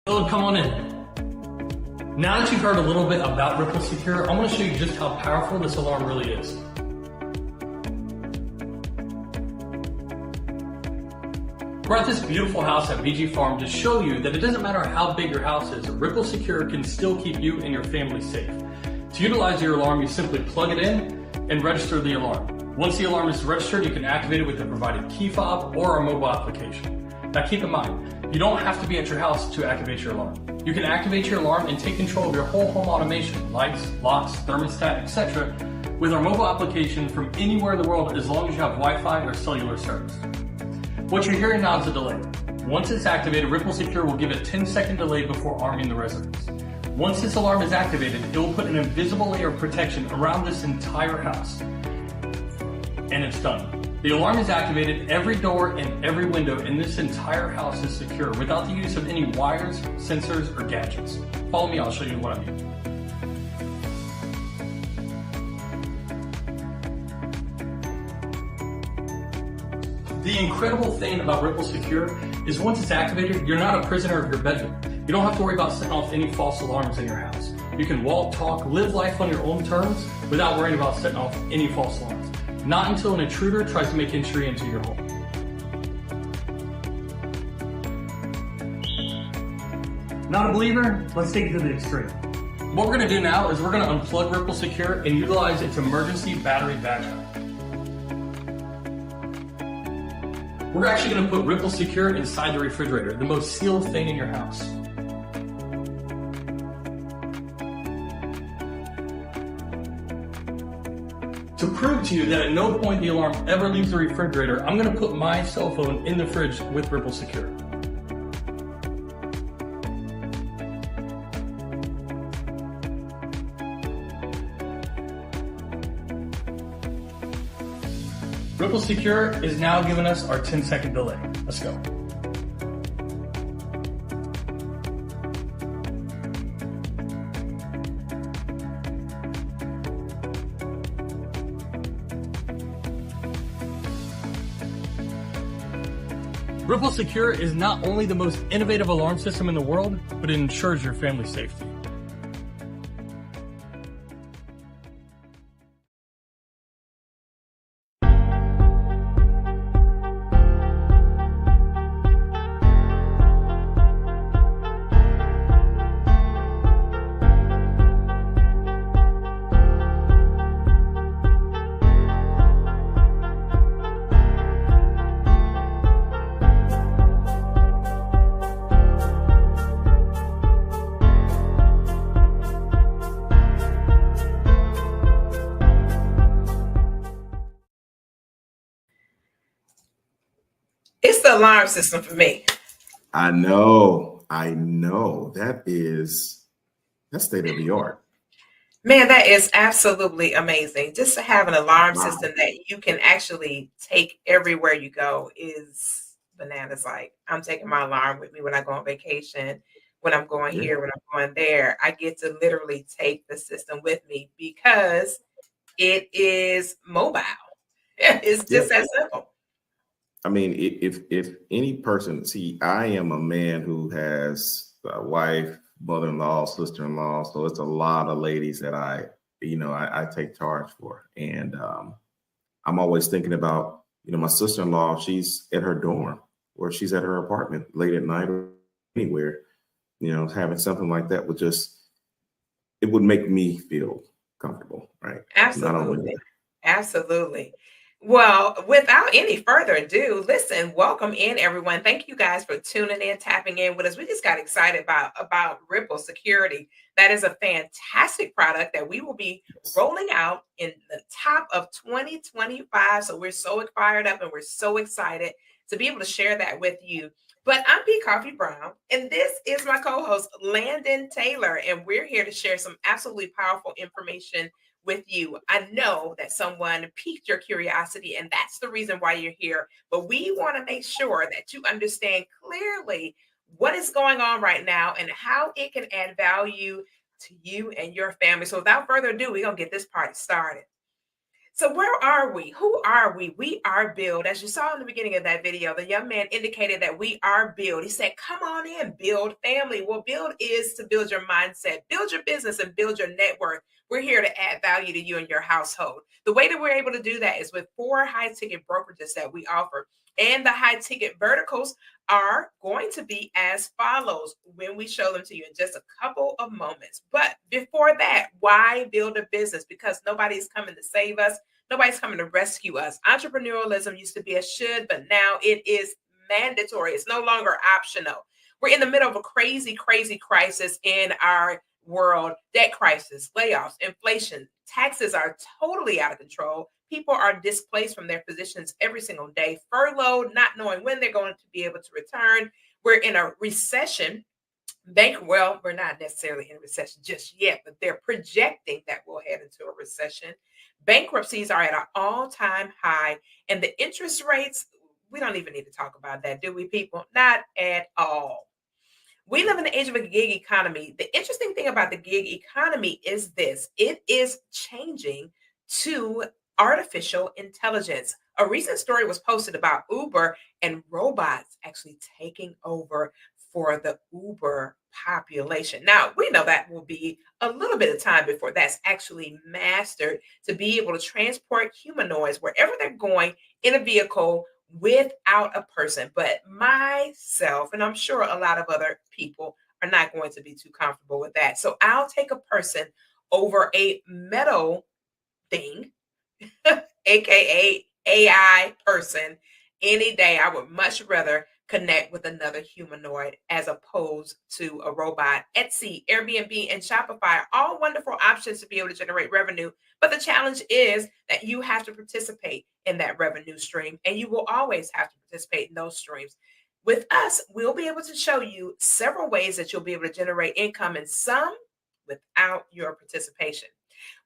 Philip, come on in. Now that you've heard a little bit about Ripple Secure, I want to show you just how powerful this alarm really is. We're at this beautiful house at VG Farm to show you that it doesn't matter how big your house is, Ripple Secure can still keep you and your family safe. To utilize your alarm, you simply plug it in and register the alarm. Once the alarm is registered, you can activate it with the provided key fob or our mobile application. Now keep in mind, you don't have to be at your house to activate your alarm. You can activate your alarm and take control of your whole home automation, lights, locks, thermostat, etc. with our mobile application from anywhere in the world as long as you have Wi-Fi or cellular service. What you're hearing now is a delay. Once it's activated, Ripple Secure will give a 10-second delay before arming the residents. Once this alarm is activated, it will put an invisible layer of protection around this entire house. And it's done. The alarm is activated, every door and every window in this entire house is secure without the use of any wires, sensors, or gadgets. Follow me, I'll show you what I mean. The incredible thing about Ripple Secure is once it's activated, you're not a prisoner of your bedroom. You don't have to worry about setting off any false alarms in your house. You can walk, talk, live life on your own terms without worrying about setting off any false alarms. Not until an intruder tries to make entry into your home. Not a believer? Let's take it to the extreme. What we're going to do now is we're going to unplug Ripple Secure and utilize its emergency battery backup. We're actually going to put Ripple Secure inside the refrigerator, the most sealed thing in your house. To prove to you that at no point the alarm ever leaves the refrigerator, I'm going to put my cell phone in the fridge with Ripple Secure. Ripple Secure is now giving us our 10-second delay. Let's go. Ripple Secure is not only the most innovative alarm system in the world, but it ensures your family's safety. It's the alarm system for me. I know. That's state of the art. Man, that is absolutely amazing. Just to have an alarm system that you can actually take everywhere you go is bananas. Like, I'm taking my alarm with me when I go on vacation, when I'm going here, when I'm going there. I get to literally take the system with me because it is mobile. It's just that simple. I mean, if any person, see, I am a man who has a wife, mother-in-law, sister-in-law, so it's a lot of ladies that I take charge for. And I'm always thinking about, my sister-in-law, she's at her dorm or she's at her apartment late at night or anywhere, having something like that it would make me feel comfortable, right? Absolutely. Absolutely. Well, without any further ado, listen, welcome in, everyone. Thank you guys for tuning in, tapping in with us. We just got excited about Ripple Security. That is a fantastic product that we will be rolling out in the top of 2025. So we're so fired up and we're so excited to be able to share that with you. But I'm P. Coffee Brown, and this is my co-host, Landon Taylor, and we're here to share some absolutely powerful information with you. I know that someone piqued your curiosity, and that's the reason why you're here. But we want to make sure that you understand clearly what is going on right now and how it can add value to you and your family. So without further ado, we're going to get this party started. So where are we? Who are we? We are Build. As you saw in the beginning of that video, the young man indicated that we are Build. He said, come on in, Build family. Well, Build is to build your mindset, build your business, and build your net worth. We're here to add value to you and your household. The way that we're able to do that is with 4 high-ticket brokerages that we offer. And the high-ticket verticals are going to be as follows when we show them to you in just a couple of moments. But before that, why build a business? Because nobody's coming to save us. Nobody's coming to rescue us. Entrepreneurialism used to be a should, but now it is mandatory. It's no longer optional. We're in the middle of a crazy, crazy crisis in our world. Debt crisis, layoffs, inflation, taxes are totally out of control. People are displaced from their positions every single day, furloughed, not knowing when they're going to be able to return. We're in a recession. Well, we're not necessarily in a recession just yet, but they're projecting that we'll head into a recession. Bankruptcies are at an all-time high, and the interest rates, we don't even need to talk about that, do we, people? Not at all. We live in the age of a gig economy. The interesting thing about the gig economy is this: it is changing to artificial intelligence. A recent story was posted about Uber and robots actually taking over for the Uber population. Now, we know that will be a little bit of time before that's actually mastered to be able to transport humanoids wherever they're going in a vehicle without a person. But myself, and I'm sure a lot of other people, are not going to be too comfortable with that. So I'll take a person over a metal thing, aka AI person, any day. I would much rather connect with another humanoid as opposed to a robot. Etsy, Airbnb, and Shopify are all wonderful options to be able to generate revenue. But the challenge is that you have to participate in that revenue stream, and you will always have to participate in those streams. With us, we'll be able to show you several ways that you'll be able to generate income, and some without your participation.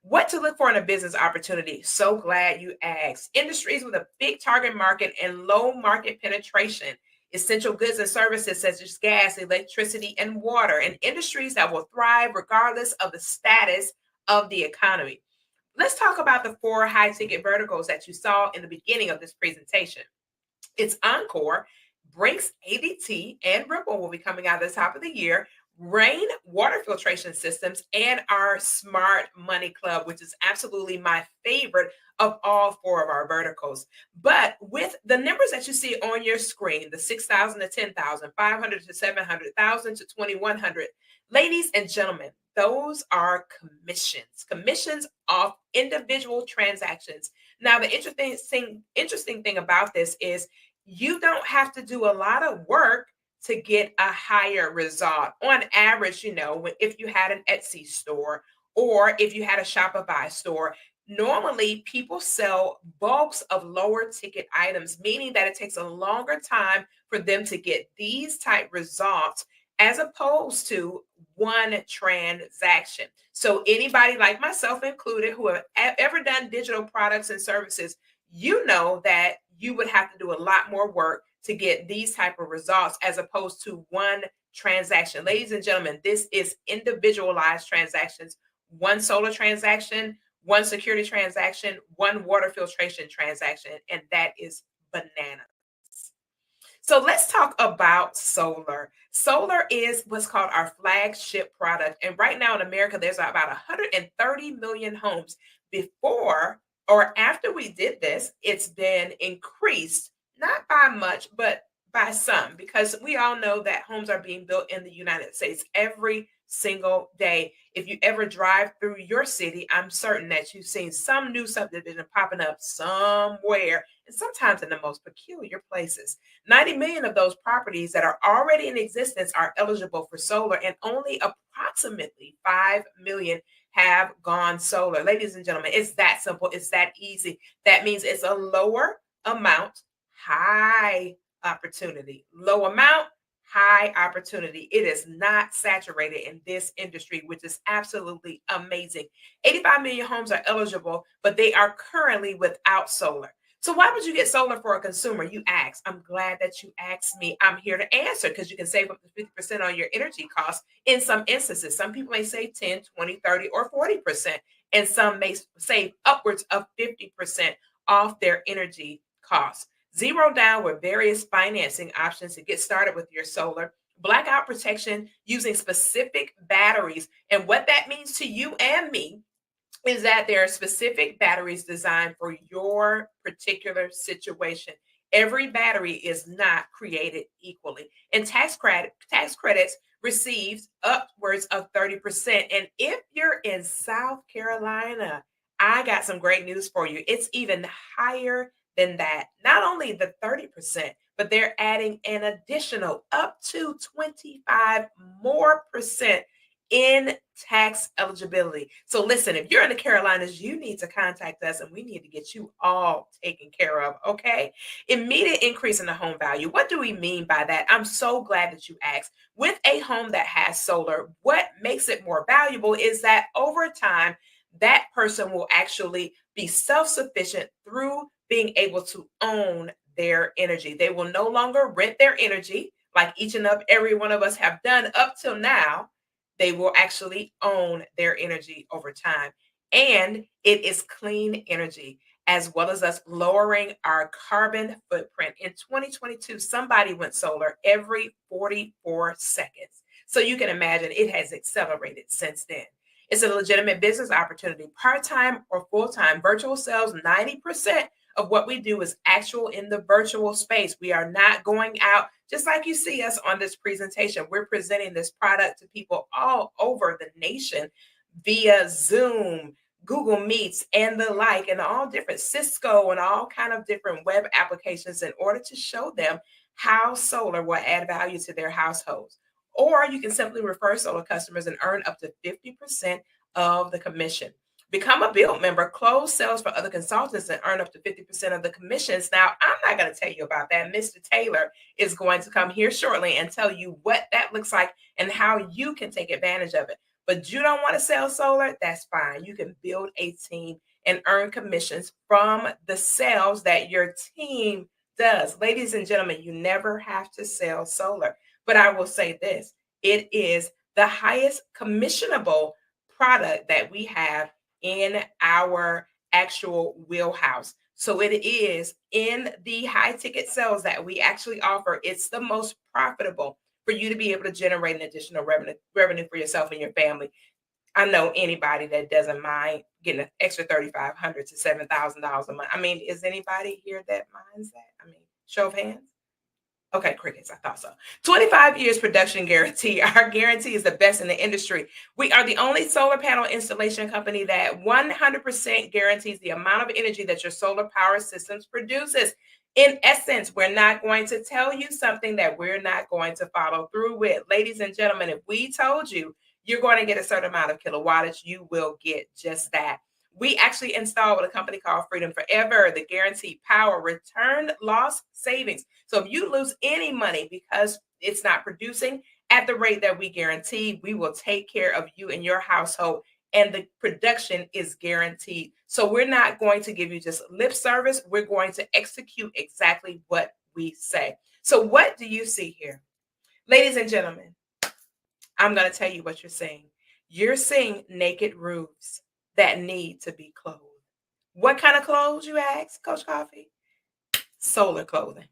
What to look for in a business opportunity? So glad you asked. Industries with a big target market and low market penetration. Essential goods and services such as gas, electricity, and water, and industries that will thrive regardless of the status of the economy. Let's talk about the 4 high ticket verticals that you saw in the beginning of this presentation. It's Encore, Brinks, ADT, and Ripple will be coming out at the top of the year. Rain water filtration systems, and our Smart Money Club, which is absolutely my favorite of all 4 of our verticals. But with the numbers that you see on your screen, the 6,000 to 10,000, 500 to 700,000 to 2,100, ladies and gentlemen, those are commissions off individual transactions. Now, the interesting thing about this is you don't have to do a lot of work to get a higher result. On average, if you had an Etsy store or if you had a Shopify store, normally people sell bulks of lower ticket items, meaning that it takes a longer time for them to get these type results as opposed to one transaction. So anybody like myself included who have ever done digital products and services, you know that you would have to do a lot more work to get these type of results as opposed to one transaction. Ladies and gentlemen, this is individualized transactions. One solar transaction, one security transaction, one water filtration transaction, and that is bananas. So let's talk about solar. Solar is what's called our flagship product. And right now in America, there's about 130 million homes. Before or after we did this, it's been increased, not by much, but by some, because we all know that homes are being built in the United States every single day. If you ever drive through your city, I'm certain that you've seen some new subdivision popping up somewhere, and sometimes in the most peculiar places. 90 million of those properties that are already in existence are eligible for solar, and only approximately 5 million have gone solar. Ladies and gentlemen, it's that simple. It's that easy. That means it's a lower amount, high opportunity. Low amount, high opportunity. It is not saturated in this industry, which is absolutely amazing. 85 million homes are eligible, but they are currently without solar. So why would you get solar for a consumer? You ask. I'm glad that you asked me. I'm here to answer because you can save up to 50% on your energy costs in some instances. Some people may save 10, 20, 30, or 40%. and some may save upwards of 50% off their energy costs. Zero down with various financing options to get started with your solar. Blackout protection using specific batteries. And what that means to you and me is that there are specific batteries designed for your particular situation. Every battery is not created equally. And tax credits receives upwards of 30%. And if you're in South Carolina, I got some great news for you. It's even higher than that. Not only the 30%, but they're adding an additional up to 25 more percent in tax eligibility. So listen, if you're in the Carolinas, you need to contact us and we need to get you all taken care of, okay? Immediate increase in the home value. What do we mean by that? I'm so glad that you asked. With a home that has solar, what makes it more valuable is that over time, that person will actually be self-sufficient through being able to own their energy. They will no longer rent their energy like each and every one of us have done up till now. They will actually own their energy over time. And it is clean energy, as well as us lowering our carbon footprint. In 2022, somebody went solar every 44 seconds. So you can imagine it has accelerated since then. It's a legitimate business opportunity, part-time or full-time. Virtual sales, 90% of what we do is actual in the virtual space. We are not going out, just like you see us on this presentation. We're presenting this product to people all over the nation via Zoom, Google Meets, and the like, and all different Cisco and all kind of different web applications in order to show them how solar will add value to their households. Or you can simply refer solar customers and earn up to 50% of the commission. Become a Build member, close sales for other consultants, and earn up to 50% of the commissions. Now, I'm not going to tell you about that. Mr. Taylor is going to come here shortly and tell you what that looks like and how you can take advantage of it. But you don't want to sell solar? That's fine. You can build a team and earn commissions from the sales that your team does. Ladies and gentlemen, you never have to sell solar. But I will say this, it is the highest commissionable product that we have in our actual wheelhouse. So it is in the high ticket sales that we actually offer. It's the most profitable for you to be able to generate an additional revenue for yourself and your family. I know anybody that doesn't mind getting an extra $3,500 to $7,000 a month. I mean, is anybody here that minds that? I mean, show of hands. Okay, crickets, I thought so. 25 years production guarantee. Our guarantee is the best in the industry. We are the only solar panel installation company that 100% guarantees the amount of energy that your solar power systems produces. In essence, we're not going to tell you something that we're not going to follow through with. Ladies and gentlemen, if we told you you're going to get a certain amount of kilowattage, you will get just that. We actually install with a company called Freedom Forever, the guaranteed power, return, loss, savings. So if you lose any money because it's not producing at the rate that we guarantee, we will take care of you and your household, and the production is guaranteed. So we're not going to give you just lip service. We're going to execute exactly what we say. So what do you see here? Ladies and gentlemen, I'm going to tell you what you're seeing. You're seeing naked roofs that need to be clothed. What kind of clothes, you ask, Coach Coffee? Solar clothing.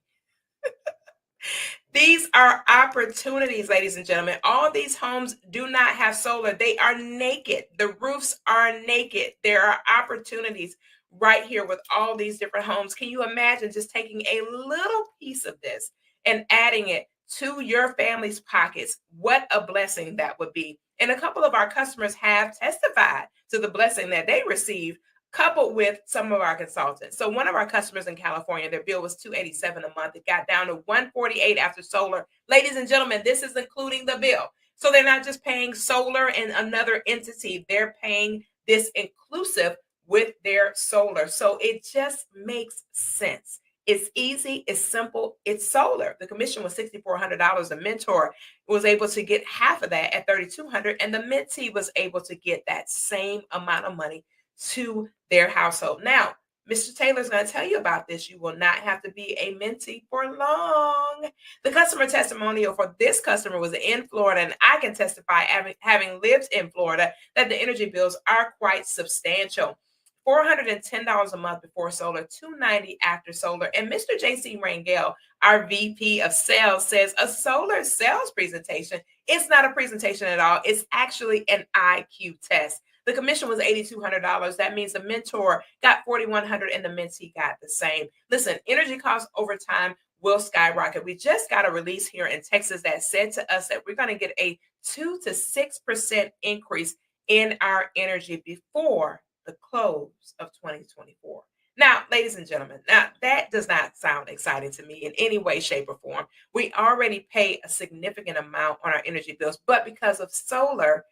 These are opportunities, ladies and gentlemen. All these homes do not have solar. They are naked. The roofs are naked. There are opportunities right here with all these different homes. Can you imagine just taking a little piece of this and adding it to your family's pockets? What a blessing that would be. And a couple of our customers have testified to the blessing that they received, coupled with some of our consultants. So one of our customers in California, their bill was $287 a month. It got down to $148 after solar. Ladies and gentlemen, this is including the bill. So they're not just paying solar and another entity. They're paying this inclusive with their solar. So it just makes sense. It's easy, it's simple, it's solar. The commission was $6,400. The mentor was able to get half of that at $3,200, and the mentee was able to get that same amount of money to their household. Now, Mr. Taylor's going to tell you about this. You will not have to be a mentee for long. The customer testimonial for this customer was in Florida, and I can testify, having lived in Florida, that the energy bills are quite substantial. $410 a month before solar, $290 after solar. And Mr. JC Rangel, our VP of sales, says a solar sales presentation, it's not a presentation at all. It's actually an IQ test. The commission was $8,200. That means the mentor got $4,100 and the mentee got the same. Listen, energy costs over time will skyrocket. We just got a release here in Texas that said to us that we're going to get a 2 to 6% increase in our energy before the close of 2024. Now, ladies and gentlemen, now that does not sound exciting to me in any way, shape, or form. We already pay a significant amount on our energy bills, but because of solar,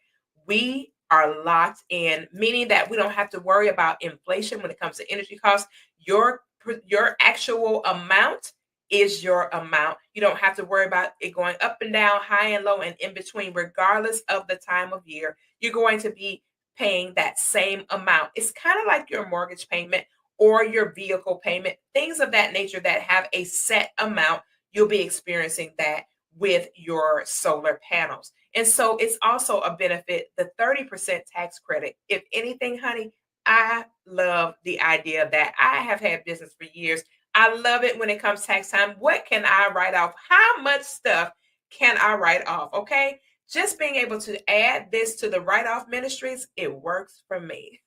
we are locked in, meaning that we don't have to worry about inflation when it comes to energy costs. Your actual amount is your amount. You don't have to worry about it going up and down, high and low, and in between, regardless of the time of year. You're going to be paying that same amount. It's kind of like your mortgage payment or your vehicle payment, things of that nature that have a set amount. You'll be experiencing that with your solar panels. And so it's also a benefit, the 30% tax credit. If anything, honey, I love the idea that I have had business for years. I love it when it comes tax time. What can I write off? How much stuff can I write off? Okay. Just being able to add this to the write-off ministries, it works for me.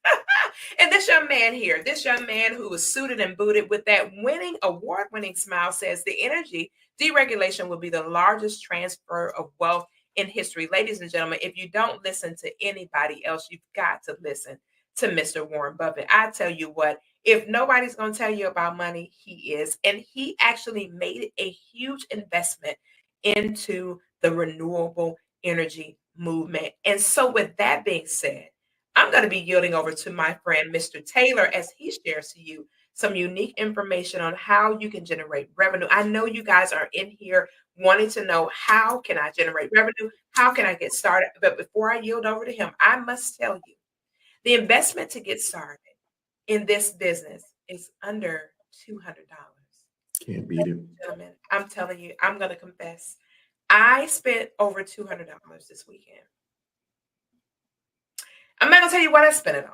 And this young man here, this young man who was suited and booted with that winning, award-winning smile, says the energy deregulation will be the largest transfer of wealth in history. Ladies and gentlemen, if you don't listen to anybody else, you've got to listen to Mr. Warren Buffett. I tell you what, if nobody's going to tell you about money, he is. And he actually made a huge investment into the renewable energy movement. And so with that being said, I'm going to be yielding over to my friend, Mr. Taylor, as he shares to you some unique information on how you can generate revenue. I know you guys are in here wanting to know, how can I generate revenue? How can I get started? But before I yield over to him, I must tell you, the investment to get started in this business is under $200. Can't beat it. Gentlemen, I'm telling you, I'm going to confess. I spent over $200 this weekend. I'm not going to tell you what I spent it on,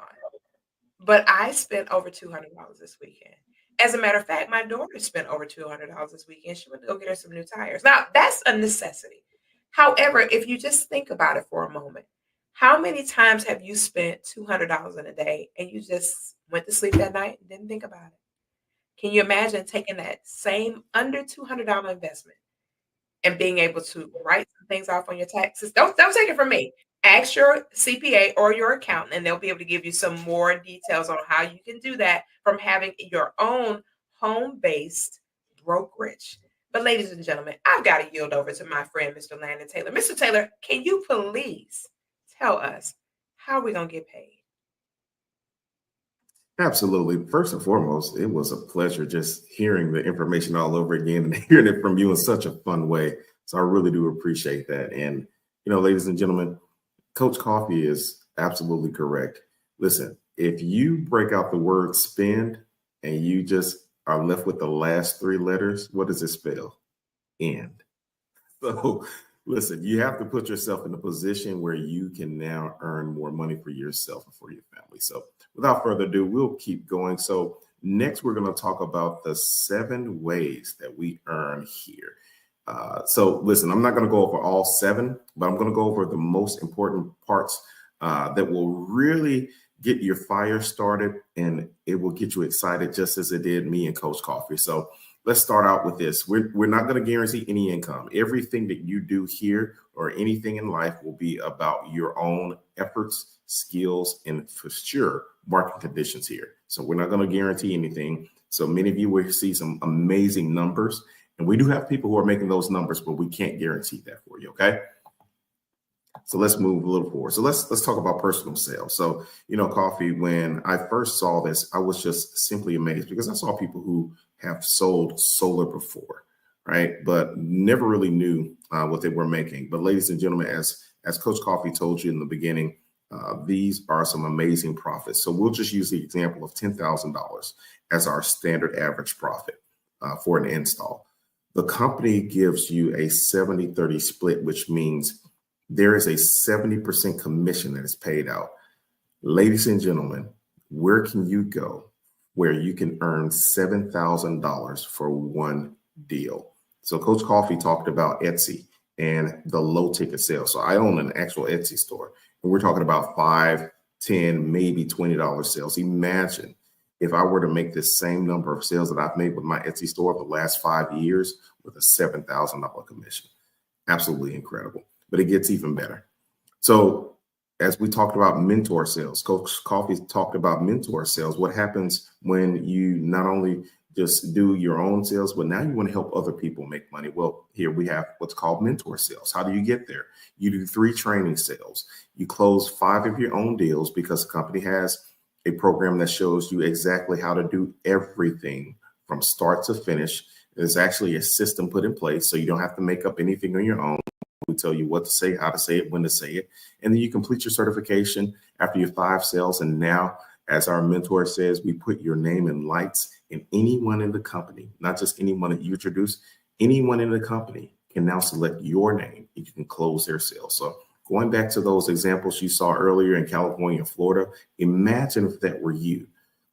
but I spent over $200 this weekend. As a matter of fact, my daughter spent over $200 this weekend. She went to go get her some new tires. Now, that's a necessity. However, if you just think about it for a moment, how many times have you spent $200 in a day and you just went to sleep that night and didn't think about it? Can you imagine taking that same under $200 investment and being able to write some things off on your taxes? Don't take it from me. Ask your CPA or your accountant, and they'll be able to give you some more details on how you can do that from having your own home-based brokerage. But ladies and gentlemen, I've got to yield over to my friend, Mr. Landon Taylor. Mr. Taylor, can you please tell us how we're going to get paid? Absolutely. First and foremost, it was a pleasure just hearing the information all over again and hearing it from you in such a fun way. So I really do appreciate that. And, ladies and gentlemen, Coach Coffee is absolutely correct. Listen, if you break out the word spend and you just are left with the last three letters, what does it spell? End. So listen, you have to put yourself in a position where you can now earn more money for yourself and for your family. So without further ado, we'll keep going. So next, we're going to talk about the 7 ways that we earn here. So listen, I'm not going to go over all 7, but I'm going to go over the most important parts that will really get your fire started, and it will get you excited just as it did me and Coach Coffee. So let's start out with this. We're not going to guarantee any income. Everything that you do here or anything in life will be about your own efforts, skills, and for sure, market conditions here. So we're not going to guarantee anything. So many of you will see some amazing numbers. And we do have people who are making those numbers, but we can't guarantee that for you, okay? So let's move a little forward. So let's talk about personal sales. So, Coffee, when I first saw this, I was just simply amazed because I saw people who have sold solar before, right? But never really knew what they were making. But ladies and gentlemen, as Coach Coffee told you in the beginning, these are some amazing profits. So we'll just use the example of $10,000. as our standard average profit for an install. The company gives you a 70-30 split, which means there is a 70% commission that is paid out. Ladies and gentlemen, where can you go where you can earn $7,000 for one deal? So Coach Coffee talked about Etsy and the low ticket sales. So I own an actual Etsy store, and we're talking about $5, $10, maybe $20 sales. Imagine if I were to make this same number of sales that I've made with my Etsy store for the last 5 years with a $7,000 commission. Absolutely incredible, but it gets even better. So as we talked about mentor sales, Coach Coffee talked about mentor sales. What happens when you not only just do your own sales, but now you want to help other people make money? Well, here we have what's called mentor sales. How do you get there? You do 3 training sales. You close 5 of your own deals because the company has a program that shows you exactly how to do everything from start to finish. There's actually a system put in place, so you don't have to make up anything on your own. We tell you what to say, how to say it, when to say it. And then you complete your certification after your 5 sales. And now, as our mentor says, we put your name in lights, and anyone in the company, not just anyone that you introduce, anyone in the company can now select your name and you can close their sales. So going back to those examples you saw earlier in California and Florida, imagine if that were you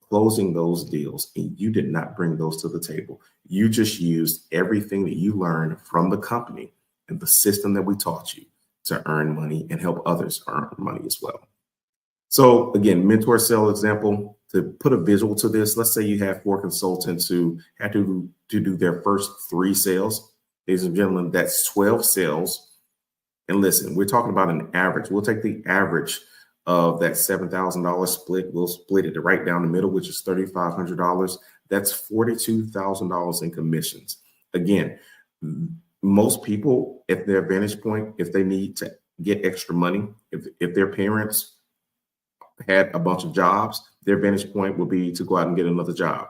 closing those deals and you did not bring those to the table. You just used everything that you learned from the company and the system that we taught you to earn money and help others earn money as well. So again, mentor sale example, to put a visual to this, let's say you have 4 consultants who had to do their first 3 sales. Ladies and gentlemen, that's 12 sales. And listen, we're talking about an average. We'll take the average of that $7,000 split. We'll split it right down the middle, which is $3,500. That's $42,000 in commissions. Again, most people at their vantage point, if they need to get extra money, if their parents had a bunch of jobs, their vantage point would be to go out and get another job.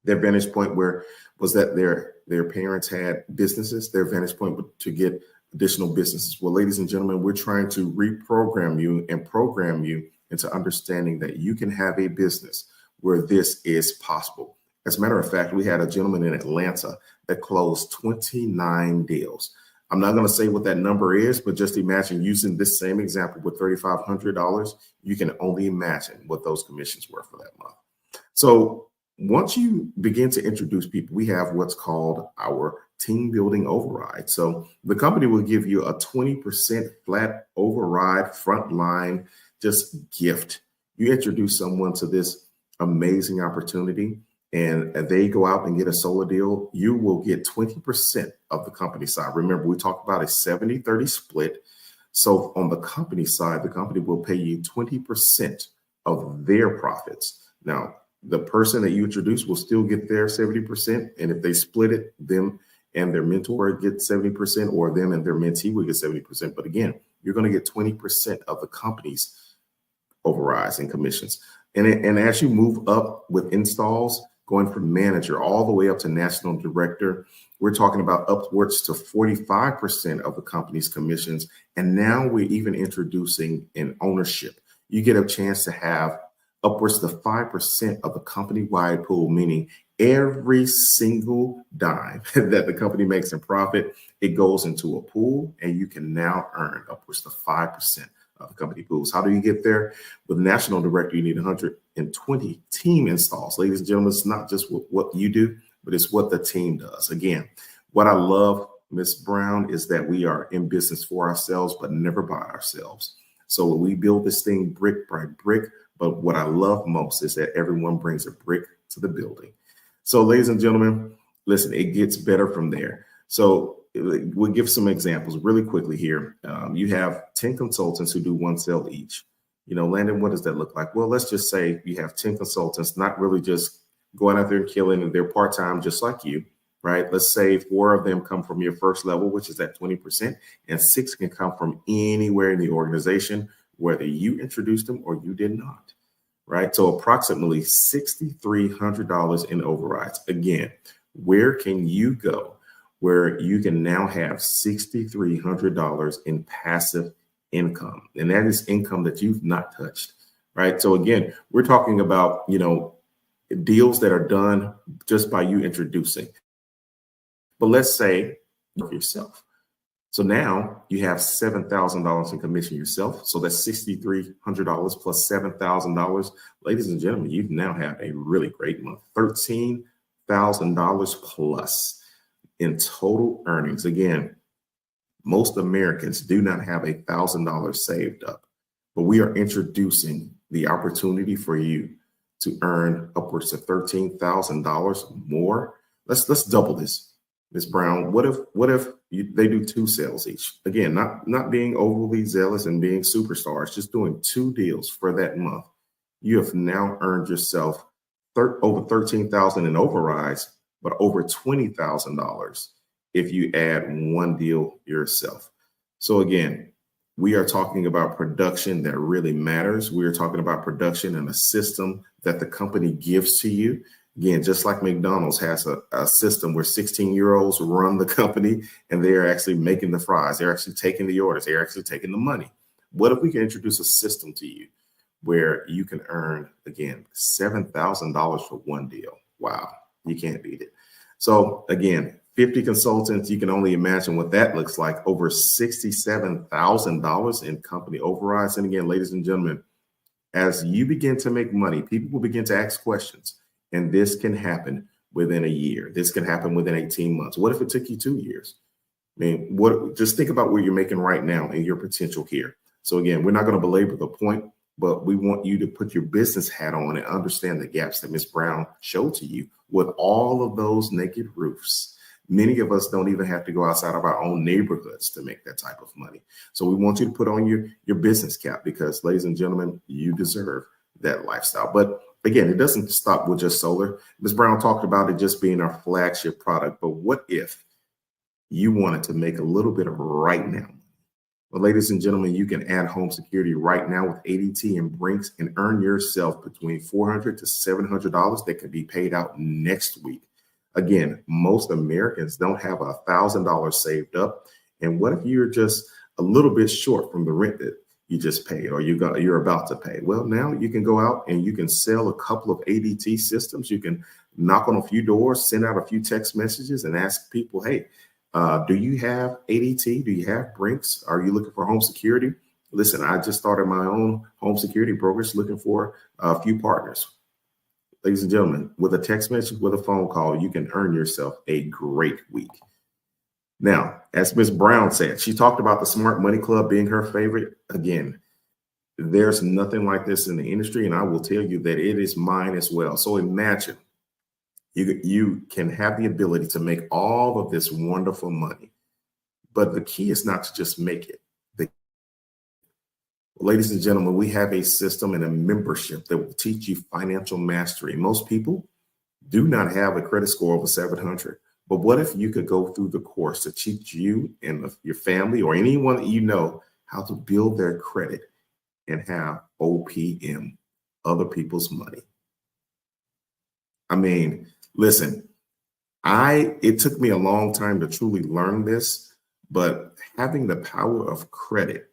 Their vantage point was that their parents had businesses. Their vantage point would to get additional businesses. Well, ladies and gentlemen, we're trying to reprogram you and program you into understanding that you can have a business where this is possible. As a matter of fact, we had a gentleman in Atlanta that closed 29 deals. I'm not going to say what that number is, but just imagine using this same example with $3,500. You can only imagine what those commissions were for that month. So once you begin to introduce people, we have what's called our team building override. So the company will give you a 20% flat override frontline just gift. You introduce someone to this amazing opportunity and they go out and get a solo deal, you will get 20% of the company side. Remember, we talked about a 70-30 split. So on the company side, the company will pay you 20% of their profits. Now, the person that you introduce will still get their 70%. And if they split it, them and their mentor get 70%, or them and their mentee will get 70%. But again, you're going to get 20% of the company's overrides and commissions. And as you move up with installs, going from manager all the way up to national director, we're talking about upwards to 45% of the company's commissions. And now we're even introducing an ownership. You get a chance to have upwards to 5% of the company-wide pool, meaning every single dime that the company makes in profit, it goes into a pool, and you can now earn upwards to 5% of the company pools. How do you get there? With national director, you need 120 team installs. Ladies and gentlemen, it's not just what you do, but it's what the team does. Again, what I love, Ms. Brown, is that we are in business for ourselves, but never by ourselves. So we build this thing brick by brick. But what I love most is that everyone brings a brick to the building. So, ladies and gentlemen, listen, it gets better from there. So we'll give some examples really quickly here. You have 10 consultants who do 1 sale each. You know, Landon, what does that look like? Well, let's just say you have 10 consultants, not really just going out there and killing, and they're part-time just like you, right? Let's say 4 of them come from your first level, which is at 20%, and 6 can come from anywhere in the organization, whether you introduced them or you did not, right? So approximately $6,300 in overrides. Again, where can you go where you can now have $6,300 in passive income? And that is income that you've not touched, right? So again, we're talking about, you know, deals that are done just by you introducing. But let's say yourself. So now you have $7,000 in commission yourself. So that's $6,300 plus $7,000. Ladies and gentlemen, you now have a really great month. $13,000 plus in total earnings. Again, most Americans do not have $1,000 saved up, but we are introducing the opportunity for you to earn upwards of $13,000 more. Let's double this. Ms. Brown, what if they do 2 sales each? Again, not being overly zealous and being superstars, just doing 2 deals for that month. You have now earned yourself over $13,000 in overrides, but over $20,000 if you add 1 deal yourself. So again, we are talking about production that really matters. We are talking about production and a system that the company gives to you. Again, just like McDonald's has a system where 16-year-olds run the company and they're actually making the fries. They're actually taking the orders. They're actually taking the money. What if we can introduce a system to you where you can earn, again, $7,000 for 1 deal? Wow, you can't beat it. So again, 50 consultants, you can only imagine what that looks like. Over $67,000 in company overrides. And again, ladies and gentlemen, as you begin to make money, people will begin to ask questions. And this can happen within a year. This can happen within 18 months. What if it took you 2 years? I mean, just think about what you're making right now and your potential here. So again, we're not going to belabor the point, but we want you to put your business hat on and understand the gaps that Ms. Brown showed to you with all of those naked roofs. Many of us don't even have to go outside of our own neighborhoods to make that type of money. So we want you to put on your business cap because, ladies and gentlemen, you deserve that lifestyle. But again, it doesn't stop with just solar. Ms. Brown talked about it just being our flagship product. But what if you wanted to make a little bit of right now? Well, ladies and gentlemen, you can add home security right now with ADT and Brinks and earn yourself between $400 to $700 that can be paid out next week. Again, most Americans don't have $1,000 saved up. And what if you're just a little bit short from the rent that you just paid or you're about to pay? Well, now you can go out and you can sell a couple of ADT systems. You can knock on a few doors, send out a few text messages and ask people, hey, do you have ADT? Do you have Brinks? Are you looking for home security? Listen, I just started my own home security brokerage looking for a few partners. Ladies and gentlemen, with a text message, with a phone call, you can earn yourself a great week. Now, as Ms. Brown said, she talked about the Smart Money Club being her favorite. Again, there's nothing like this in the industry, and I will tell you that it is mine as well. So imagine you can have the ability to make all of this wonderful money, but the key is not to just make it. Ladies and gentlemen, we have a system and a membership that will teach you financial mastery. Most people do not have a credit score over 700. But what if you could go through the course to teach you and your family or anyone that you know how to build their credit and have OPM, other people's money? I mean, listen, it took me a long time to truly learn this, but having the power of credit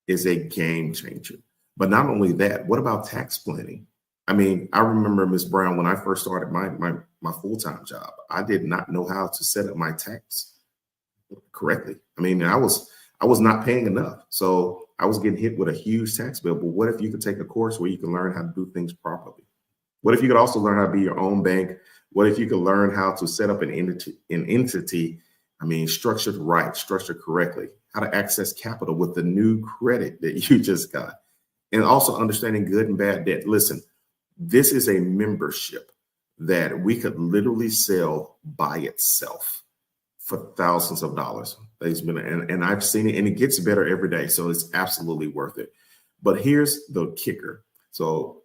is a game changer. But not only that, what about tax planning? I mean, I remember, Ms. Brown, when I first started my full-time job, I did not know how to set up my tax correctly. I mean, I was not paying enough. So I was getting hit with a huge tax bill. But what if you could take a course where you can learn how to do things properly? What if you could also learn how to be your own bank? What if you could learn how to set up an entity, structured right, structured correctly, how to access capital with the new credit that you just got, and also understanding good and bad debt. Listen, this is a membership that we could literally sell by itself for thousands of dollars. And I've seen it, and it gets better every day. So it's absolutely worth it. But here's the kicker. So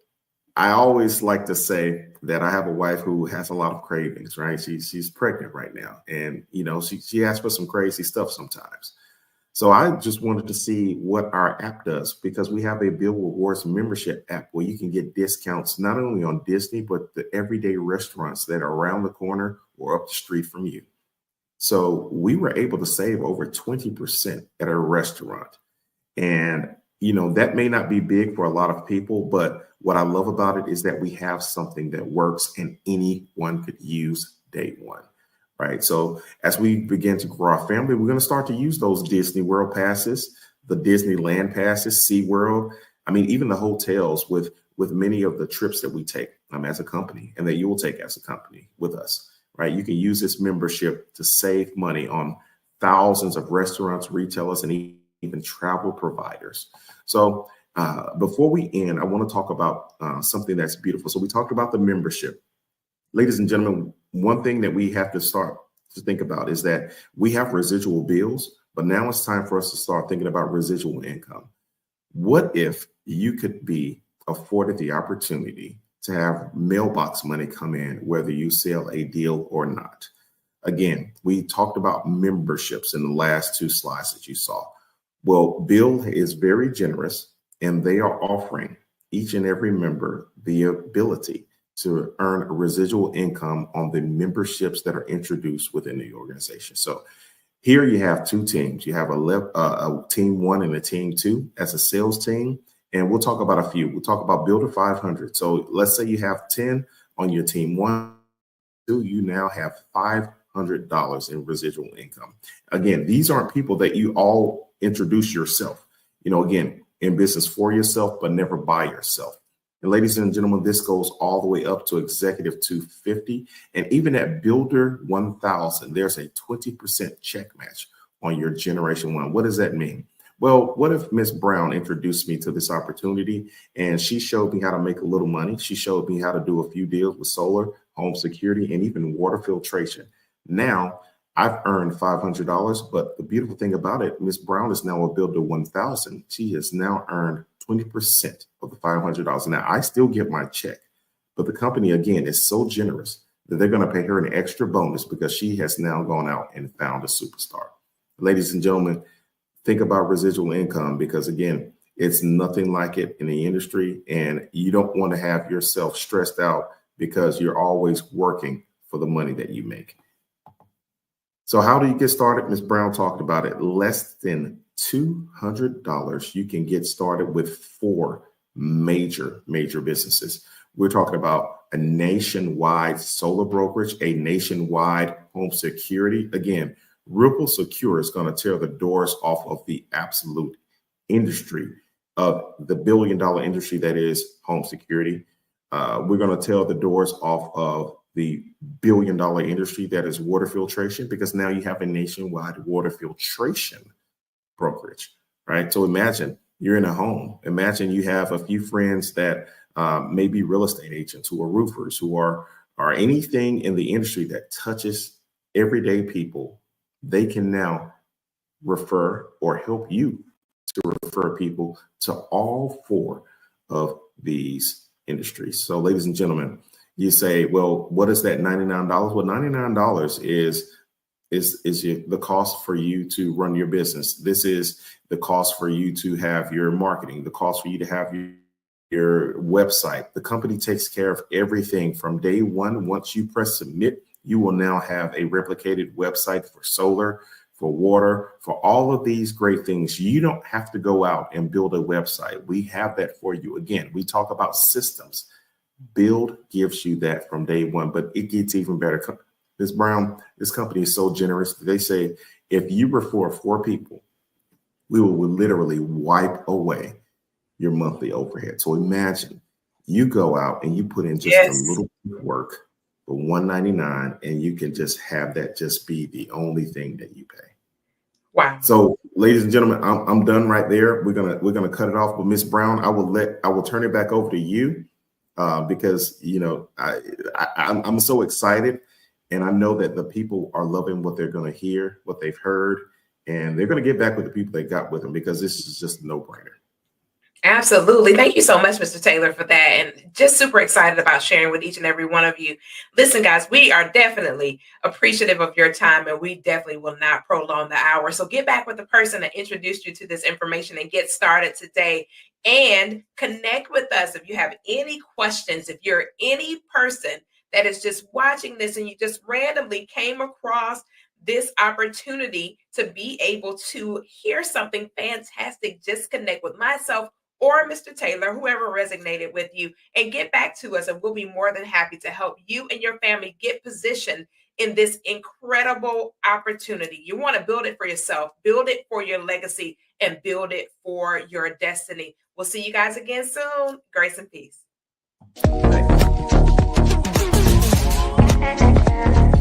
I always like to say that I have a wife who has a lot of cravings, right? She's pregnant right now. And, she asks for some crazy stuff sometimes. So I just wanted to see what our app does, because we have a Bill Rewards membership app where you can get discounts not only on Disney, but the everyday restaurants that are around the corner or up the street from you. So we were able to save over 20% at a restaurant. And, that may not be big for a lot of people, but what I love about it is that we have something that works and anyone could use day one, right? So as we begin to grow our family, we're going to start to use those Disney World passes, the Disneyland passes, SeaWorld. I mean, even the hotels with many of the trips that we take as a company and that you will take as a company with us, right? You can use this membership to save money on thousands of restaurants, retailers, and even travel providers. So before we end, I want to talk about something that's beautiful. So we talked about the membership. Ladies and gentlemen, one thing that we have to start to think about is that we have residual bills, but now it's time for us to start thinking about residual income. What if you could be afforded the opportunity to have mailbox money come in, whether you sell a deal or not? Again, we talked about memberships in the last two slides that you saw. Well, Bill is very generous, and they are offering each and every member the ability to earn a residual income on the memberships that are introduced within the organization. So here you have two teams. You have a team one and a team two as a sales team. And we'll talk about a few. We'll talk about Builder 500. So let's say you have 10 on your team one, two, you now have $500 in residual income. Again, these aren't people that you all introduce yourself, again, in business for yourself, but never by yourself. And ladies and gentlemen, this goes all the way up to executive 250. And even at Builder 1000, there's a 20% check match on your generation one. What does that mean? Well, what if Miss Brown introduced me to this opportunity and she showed me how to make a little money? She showed me how to do a few deals with solar, home security, and even water filtration. Now I've earned $500, but the beautiful thing about it, Miss Brown is now a Builder 1000. She has now earned 20% of the $500. Now I still get my check, but the company again is so generous that they're going to pay her an extra bonus because she has now gone out and found a superstar. Ladies and gentlemen, think about residual income because again, it's nothing like it in the industry, and you don't want to have yourself stressed out because you're always working for the money that you make. So how do you get started? Ms. Brown talked about it. Less than $200, you can get started with 4 major businesses. We're talking about a nationwide solar brokerage, a nationwide home security. Again, Ripple Secure is going to tear the doors off of the absolute industry of the billion-dollar industry that is home security. We're going to tear the doors off of the billion-dollar industry that is water filtration, because now you have a nationwide water filtration brokerage, right? So imagine you're in a home. Imagine you have a few friends that may be real estate agents, who are roofers, who are anything in the industry that touches everyday people. They can now refer or help you to refer people to all 4 of these industries. So ladies and gentlemen, you say, well, what is that $99? Well, $99 is the cost for you to run your business. This is the cost for you to have your marketing, the cost for you to have your website. The company takes care of everything from day one. Once you press submit, you will now have a replicated website for solar, for water, for all of these great things. You don't have to go out and build a website. We have that for you. Again, we talk about systems. Build gives you that from day one, but it gets even better. Ms. Brown, this company is so generous. They say, if you refer 4 people, we will literally wipe away your monthly overhead. So imagine you go out and you put in just a little bit of work for $199, and you can just have that just be the only thing that you pay. Wow. So ladies and gentlemen, I'm done right there. We're gonna cut it off. But Ms. Brown, I will turn it back over to you because I'm so excited, and I know that the people are loving what they're gonna hear, what they've heard, and they're gonna get back with the people they got with them, because this is just a no-brainer. Absolutely. Thank you so much, Mr. Taylor, for that. And just super excited about sharing with each and every one of you. Listen, guys, we are definitely appreciative of your time, and we definitely will not prolong the hour. So get back with the person that introduced you to this information and get started today, and connect with us if you have any questions. If you're any person that is just watching this and you just randomly came across this opportunity to be able to hear something fantastic, just connect with myself or Mr. Taylor, whoever resonated with you, and get back to us. And we'll be more than happy to help you and your family get positioned in this incredible opportunity. You want to build it for yourself, build it for your legacy, and build it for your destiny. We'll see you guys again soon. Grace and peace. Thank you.